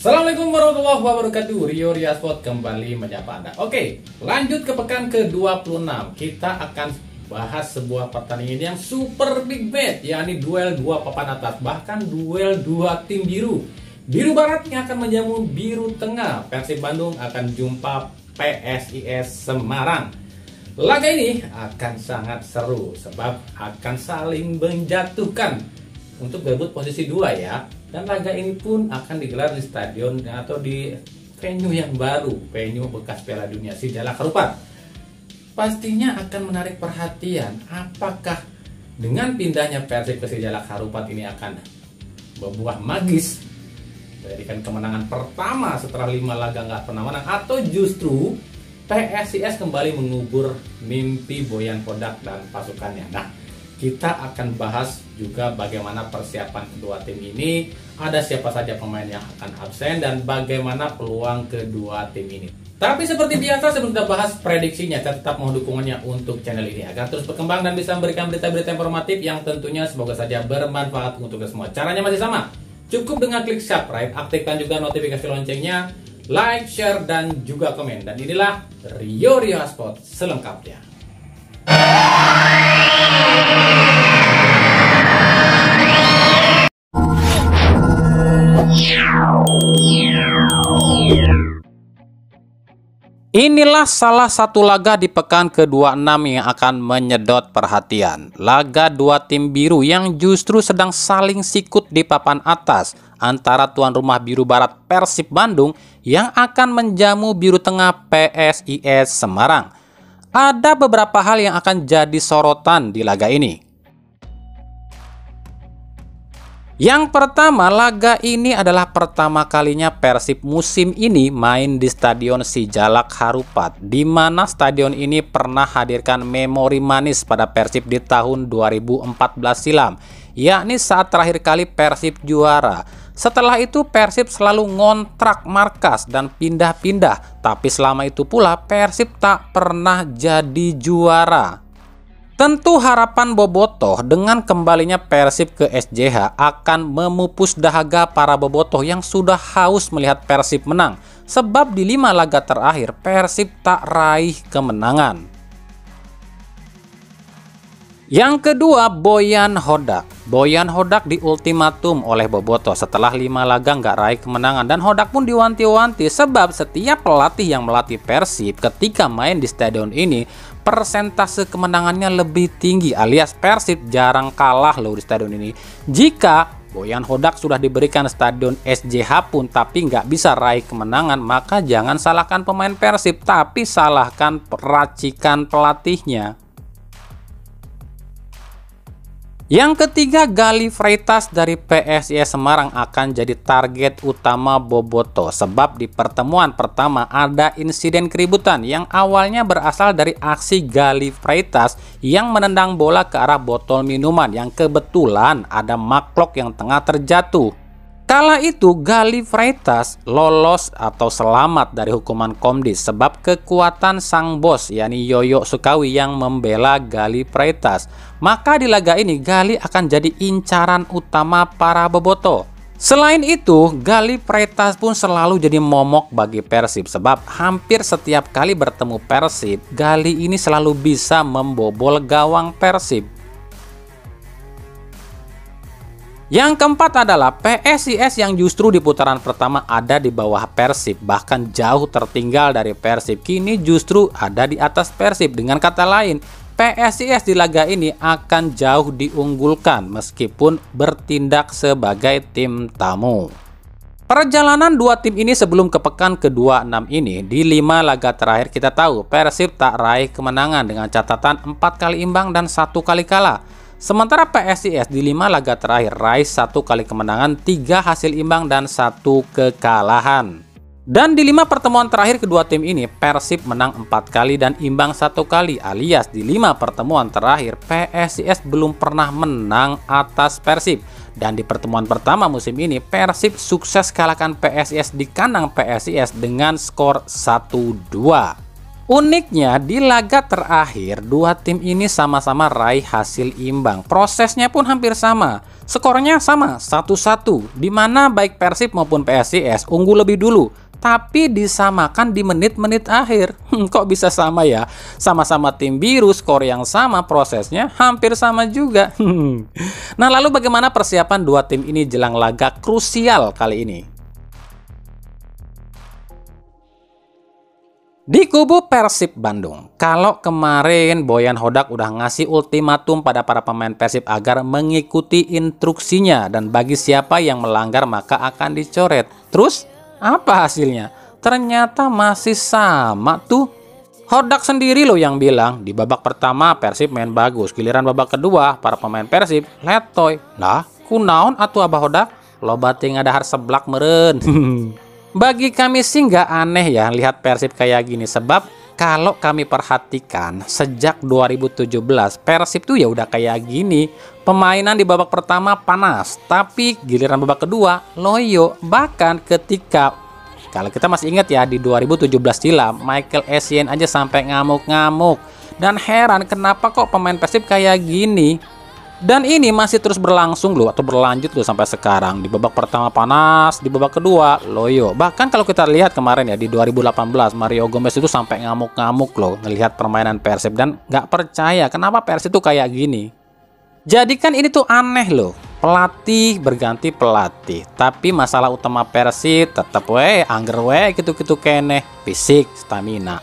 Assalamualaikum warahmatullahi wabarakatuh. Rio Sport kembali menyapa Anda. Oke, lanjut ke pekan ke-26. Kita akan bahas sebuah pertandingan yang super big match, yakni duel dua papan atas, bahkan duel dua tim biru. Biru Barat yang akan menjamu Biru Tengah. Persib Bandung akan jumpa PSIS Semarang. Laga ini akan sangat seru sebab akan saling menjatuhkan untuk berebut posisi 2 ya. Dan laga ini pun akan digelar di stadion atau di venue yang baru, venue bekas Piala Dunia Sijalak Harupat. Pastinya akan menarik perhatian. Apakah dengan pindahnya Persib ke Sijalak Harupat ini akan berbuah magis, menjadikan kemenangan pertama setelah 5 laga nggak pernah menang, atau justru PSIS kembali mengubur mimpi Boyan Hodak dan pasukannya. Nah, kita akan bahas juga bagaimana persiapan kedua tim ini, ada siapa saja pemain yang akan absen, dan bagaimana peluang kedua tim ini. Tapi seperti biasa, sebelum kita bahas prediksinya, saya tetap mohon dukungannya untuk channel ini agar terus berkembang dan bisa memberikan berita-berita informatif yang tentunya semoga saja bermanfaat untuk kita semua. Caranya masih sama, cukup dengan klik subscribe, aktifkan juga notifikasi loncengnya, like, share, dan juga komen. Dan inilah Rio Sport selengkapnya. Inilah salah satu laga di pekan ke-26 yang akan menyedot perhatian. Laga dua tim biru yang justru sedang saling sikut di papan atas antara tuan rumah Biru Barat Persib Bandung yang akan menjamu Biru Tengah PSIS Semarang. Ada beberapa hal yang akan jadi sorotan di laga ini. Yang pertama, laga ini adalah pertama kalinya Persib musim ini main di Stadion Sijalak Harupat, di mana stadion ini pernah hadirkan memori manis pada Persib di tahun 2014 silam, yakni saat terakhir kali Persib juara. Setelah itu Persib selalu ngontrak markas dan pindah-pindah, tapi selama itu pula Persib tak pernah jadi juara. Tentu harapan bobotoh dengan kembalinya Persib ke SJH akan memupus dahaga para bobotoh yang sudah haus melihat Persib menang. Sebab di 5 laga terakhir Persib tak raih kemenangan. Yang kedua, Boyan Hodak. Boyan Hodak diultimatum oleh bobotoh setelah 5 laga nggak raih kemenangan, dan Hodak pun diwanti-wanti sebab setiap pelatih yang melatih Persib ketika main di stadion ini persentase kemenangannya lebih tinggi, alias Persib jarang kalah loh di stadion ini. Jika Boyan Hodak sudah diberikan stadion SJH pun tapi nggak bisa raih kemenangan, maka jangan salahkan pemain Persib, tapi salahkan racikan pelatihnya. Yang ketiga, Gali Freitas dari PSIS Semarang akan jadi target utama bobotoh sebab di pertemuan pertama ada insiden keributan yang awalnya berasal dari aksi Gali Freitas yang menendang bola ke arah botol minuman yang kebetulan ada maklok yang tengah terjatuh. Kala itu Gali Freitas lolos atau selamat dari hukuman Komdis sebab kekuatan sang bos yakni Yoyo Sukawi yang membela Gali Freitas. Maka di laga ini Gali akan jadi incaran utama para bobotoh. Selain itu, Gali Freitas pun selalu jadi momok bagi Persib sebab hampir setiap kali bertemu Persib, Gali ini selalu bisa membobol gawang Persib. Yang keempat adalah PSIS yang justru di putaran pertama ada di bawah Persib, bahkan jauh tertinggal dari Persib, kini justru ada di atas Persib. Dengan kata lain, PSIS di laga ini akan jauh diunggulkan meskipun bertindak sebagai tim tamu. Perjalanan dua tim ini sebelum ke pekan ke-26 ini, di 5 laga terakhir kita tahu Persib tak raih kemenangan dengan catatan 4 kali imbang dan 1 kali kalah. Sementara PSIS di 5 laga terakhir raih 1 kali kemenangan, 3 hasil imbang, dan 1 kekalahan. Dan di 5 pertemuan terakhir kedua tim ini, Persib menang 4 kali dan imbang 1 kali, alias di 5 pertemuan terakhir PSIS belum pernah menang atas Persib. Dan di pertemuan pertama musim ini, Persib sukses kalahkan PSIS di kandang PSIS dengan skor 1-2. Uniknya di laga terakhir dua tim ini sama-sama raih hasil imbang. Prosesnya pun hampir sama. Skornya sama 1-1, di mana baik Persib maupun PSIS unggul lebih dulu, tapi disamakan di menit-menit akhir. Kok bisa sama ya? Sama-sama tim biru, skor yang sama, prosesnya hampir sama juga. Nah, lalu bagaimana persiapan dua tim ini jelang laga krusial kali ini? Di kubu Persib Bandung, kalau kemarin Boyan Hodak udah ngasih ultimatum pada para pemain Persib agar mengikuti instruksinya dan bagi siapa yang melanggar maka akan dicoret. Terus apa hasilnya? Ternyata masih sama tuh. Hodak sendiri loh yang bilang di babak pertama Persib main bagus, giliran babak kedua para pemain Persib letoy. Lah, kunaon atuh Abah Hodak? Loba ting ada har seblak meren. Bagi kami sih nggak aneh ya lihat Persib kayak gini, sebab kalau kami perhatikan sejak 2017 Persib tuh ya udah kayak gini. Permainan di babak pertama panas, tapi giliran babak kedua loyo. Bahkan ketika kalau kita masih ingat ya di 2017 silam Michael Essien aja sampai ngamuk-ngamuk. Dan heran kenapa kok pemain Persib kayak gini. Dan ini masih terus berlangsung loh, atau berlanjut loh sampai sekarang. Di babak pertama panas, di babak kedua loyo. Bahkan kalau kita lihat kemarin ya di 2018 Mario Gomez itu sampai ngamuk-ngamuk loh ngelihat permainan Persib dan nggak percaya kenapa Persib itu kayak gini. Jadi kan ini tuh aneh loh. Pelatih berganti pelatih, tapi masalah utama Persib tetap angger gitu-gitu keneh. Fisik, stamina,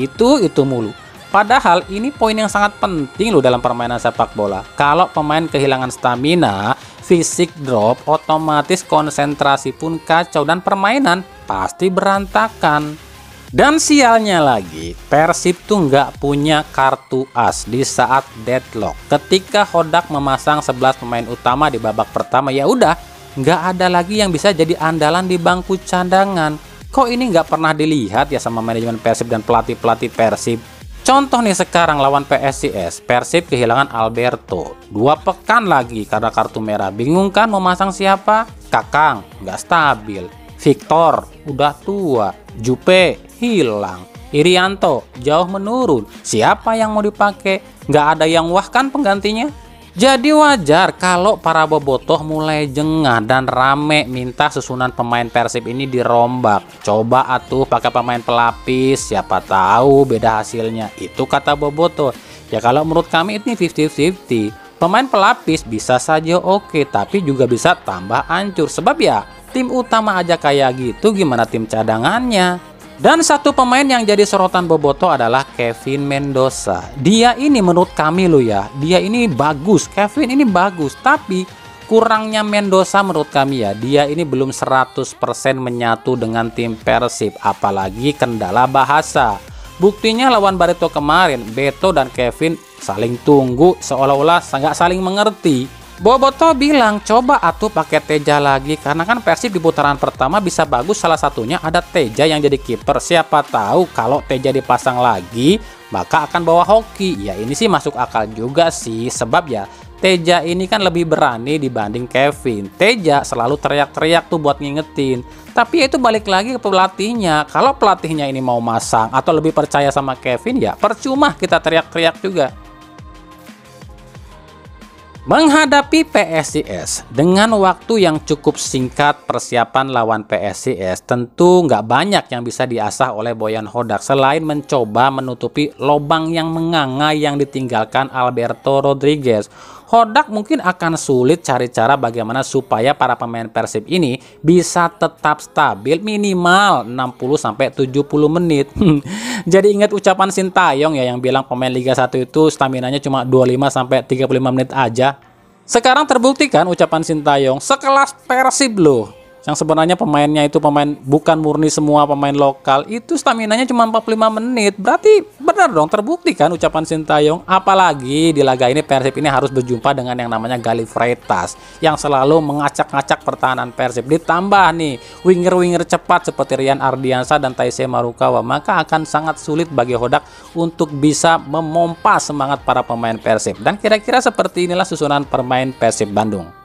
itu mulu. Padahal ini poin yang sangat penting loh dalam permainan sepak bola. Kalau pemain kehilangan stamina, fisik drop, otomatis konsentrasi pun kacau dan permainan pasti berantakan. Dan sialnya lagi, Persib tuh nggak punya kartu as di saat deadlock. Ketika Hodak memasang 11 pemain utama di babak pertama, ya udah nggak ada lagi yang bisa jadi andalan di bangku cadangan. Kok ini nggak pernah dilihat ya sama manajemen Persib dan pelatih-pelatih Persib? Contoh nih sekarang lawan PSIS, Persib kehilangan Alberto 2 pekan lagi karena kartu merah. Bingung kan mau masang siapa? Kakang nggak stabil, Victor udah tua, Jupe hilang, Irianto jauh menurun. Siapa yang mau dipakai? Nggak ada yang wah kan penggantinya. Jadi wajar kalau para bobotoh mulai jengah dan rame minta susunan pemain Persib ini dirombak. Coba atuh pakai pemain pelapis, siapa tahu beda hasilnya. Itu kata bobotoh. Ya kalau menurut kami ini 50-50. Pemain pelapis bisa saja oke, tapi juga bisa tambah hancur. Sebab ya tim utama aja kayak gitu, gimana tim cadangannya? Dan satu pemain yang jadi sorotan bobotoh adalah Kevin Mendoza. Dia ini menurut kami loh ya, dia ini bagus, Kevin ini bagus, tapi kurangnya Mendoza menurut kami ya, dia ini belum 100% menyatu dengan tim Persib, apalagi kendala bahasa. Buktinya lawan Barito kemarin, Beto dan Kevin saling tunggu seolah-olah nggak saling mengerti. Bobotoh bilang coba atuh pakai Teja lagi, karena kan Persib di putaran pertama bisa bagus, salah satunya ada Teja yang jadi kiper. Siapa tahu kalau Teja dipasang lagi maka akan bawa hoki. Ya ini sih masuk akal juga sih, sebab ya Teja ini kan lebih berani dibanding Kevin. Teja selalu teriak-teriak tuh buat ngingetin. Tapi ya itu balik lagi ke pelatihnya. Kalau pelatihnya ini mau masang atau lebih percaya sama Kevin, ya percuma kita teriak-teriak juga. Menghadapi PSIS dengan waktu yang cukup singkat, persiapan lawan PSIS tentu nggak banyak yang bisa diasah oleh Boyan Hodak selain mencoba menutupi lubang yang menganga yang ditinggalkan Alberto Rodriguez. Hodak mungkin akan sulit cari cara bagaimana supaya para pemain Persib ini bisa tetap stabil minimal 60-70 menit. Jadi ingat ucapan Sintayong ya yang bilang pemain Liga 1 itu staminanya cuma 25-35 menit aja. Sekarang terbukti kan ucapan Sintayong, sekelas Persib loh. Yang sebenarnya pemainnya itu pemain bukan murni semua pemain lokal, itu staminanya cuma 45 menit. Berarti benar dong, terbukti kan ucapan Sintayong. Apalagi di laga ini Persib ini harus berjumpa dengan yang namanya Galih Freitas yang selalu mengacak-ngacak pertahanan Persib. Ditambah nih winger-winger cepat seperti Rian Ardiansa dan Taisei Marukawa, maka akan sangat sulit bagi Hodak untuk bisa memompa semangat para pemain Persib. Dan kira-kira seperti inilah susunan permain Persib Bandung.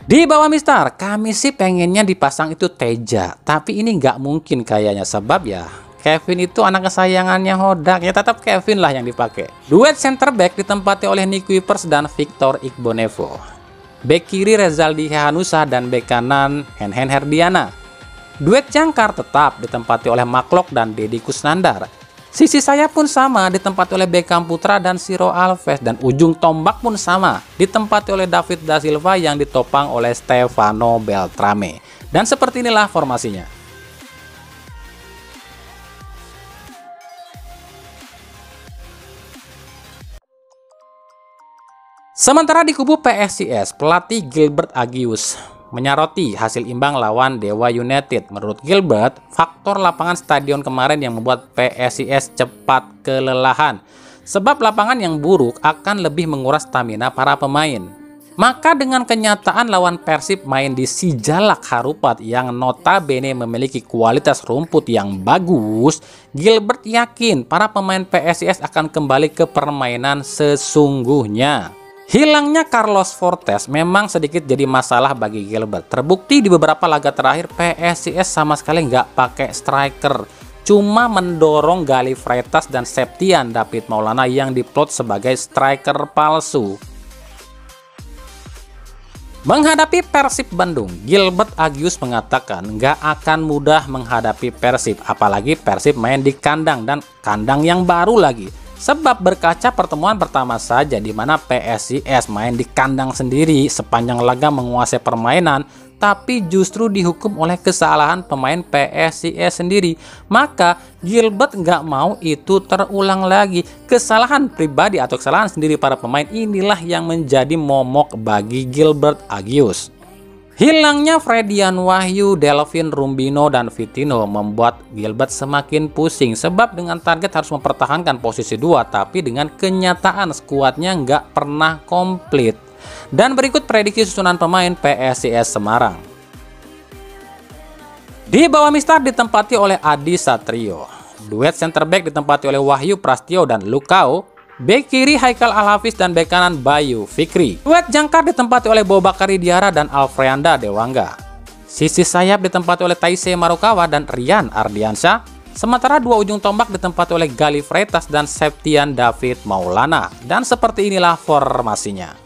Di bawah Mister, kami sih pengennya dipasang itu Teja, tapi ini nggak mungkin kayaknya, sebab ya Kevin itu anak kesayangannya Hodak, ya tetap Kevin lah yang dipakai. Duet center back ditempati oleh Nick Kuipers dan Victor Igbonevo. Bek kiri Rezaldi Hehanusa dan bek kanan Henhen Herdiana. Duet jangkar tetap ditempati oleh Maklok dan Deddy Kusnandar. Sisi sayap pun sama ditempati oleh Beckham Putra dan Ciro Alves, dan ujung tombak pun sama ditempati oleh David da Silva yang ditopang oleh Stefano Beltrame. Dan seperti inilah formasinya. Sementara di kubu PSIS, pelatih Gilbert Agius menyoroti hasil imbang lawan Dewa United. Menurut Gilbert, faktor lapangan stadion kemarin yang membuat PSIS cepat kelelahan. Sebab lapangan yang buruk akan lebih menguras stamina para pemain. Maka dengan kenyataan lawan Persib main di Sijalak Harupat yang notabene memiliki kualitas rumput yang bagus, Gilbert yakin para pemain PSIS akan kembali ke permainan sesungguhnya. Hilangnya Carlos Fortes memang sedikit jadi masalah bagi Gilbert. Terbukti di beberapa laga terakhir PSIS sama sekali nggak pakai striker. Cuma mendorong Gali Freitas dan Septian David Maulana yang diplot sebagai striker palsu. Menghadapi Persib Bandung, Gilbert Agius mengatakan nggak akan mudah menghadapi Persib. Apalagi Persib main di kandang, dan kandang yang baru lagi. Sebab berkaca pertemuan pertama saja di mana PSIS main di kandang sendiri sepanjang laga menguasai permainan, tapi justru dihukum oleh kesalahan pemain PSIS sendiri. Maka Gilbert nggak mau itu terulang lagi. Kesalahan pribadi atau kesalahan sendiri para pemain inilah yang menjadi momok bagi Gilbert Agius. Hilangnya Fredian Wahyu, Delvin Rumbino, dan Vitinho membuat Gilbert semakin pusing. Sebab dengan target harus mempertahankan posisi 2, tapi dengan kenyataan skuadnya nggak pernah komplit. Dan berikut prediksi susunan pemain PSIS Semarang. Di bawah Mistar ditempati oleh Adi Satrio. Duet center back ditempati oleh Wahyu Prastio dan Lukau. Bek kiri Haikal Al-Hafiz dan bek kanan Bayu Fikri. Duet jangkar ditempati oleh Bobakari Diarra dan Alfreanda Dewangga. Sisi sayap ditempati oleh Taisei Marukawa dan Rian Ardiansyah. Sementara dua ujung tombak ditempati oleh Gali Freitas dan Septian David Maulana. Dan seperti inilah formasinya.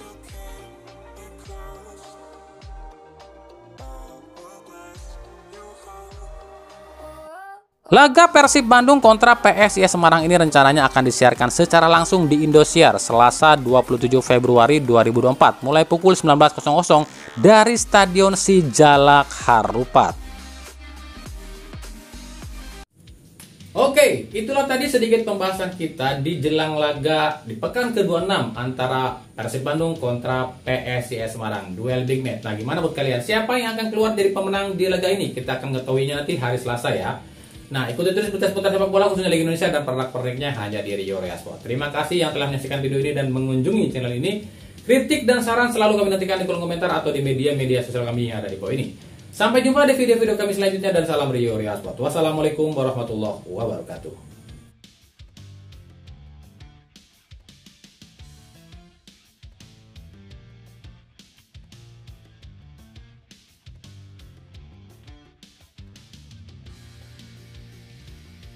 Laga Persib Bandung kontra PSIS Semarang ini rencananya akan disiarkan secara langsung di Indosiar Selasa 27 Februari 2024 mulai pukul 19.00 dari Stadion Sijalak Harupat. Oke, itulah tadi sedikit pembahasan kita di jelang laga di pekan ke-26 antara Persib Bandung kontra PSIS Semarang, duel big match. Nah, gimana buat kalian? Siapa yang akan keluar dari pemenang di laga ini? Kita akan mengetahuinya nanti hari Selasa ya. Nah, ikuti terus berita seputar sepak bola khususnya Liga Indonesia dan pernak-perniknya hanya di Rio Rea Sport. Terima kasih yang telah menyaksikan video ini dan mengunjungi channel ini. Kritik dan saran selalu kami nantikan di kolom komentar atau di media-media sosial kami yang ada di bawah ini. Sampai jumpa di video-video kami selanjutnya dan salam Rio Rea Sport. Wassalamualaikum warahmatullahi wabarakatuh.